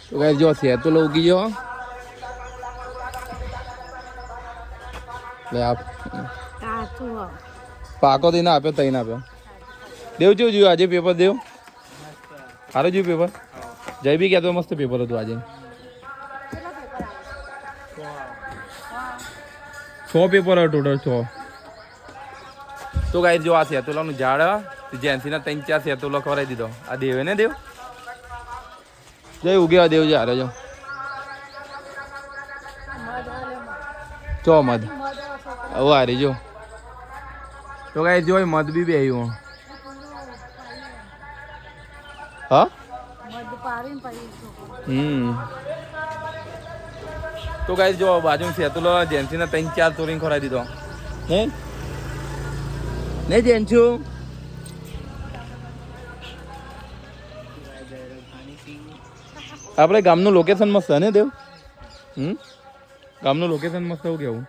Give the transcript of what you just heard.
તો ગાઈસ જો સેતુલો ઉગી ગયો લે આપ પાકો દઈને આપ્યો તઈને આપ્યો દેવ જેવું જોયું આજે પેપર દેવ સારું જોયું પેપર જય બી કહેતો મસ્ત પેપર હતું આજે 6 પેપર ટોટલ 6 તો ગાઈસ જો આ સેતુલાનું ઝાડ જેન્સીના 3-4 સેતુલો ખવડાવી દીધો આ દેવે ને દેવ જય ઉગ્યા દેવ જા જો ચો મધ હવે આ રહી જો તો ગાઈસ જો મધ બી બેહ્યું હા તો ગાઈસ જો બાજુ સેતુલો જેન્સીને 3-4 તોરીને ખવડાવી દીધો હે ને જેન્સુ આપણે ગામનું લોકેશન મસ્ત છે ને દેવ ગામનું લોકેશન મસ્ત એવું કેવું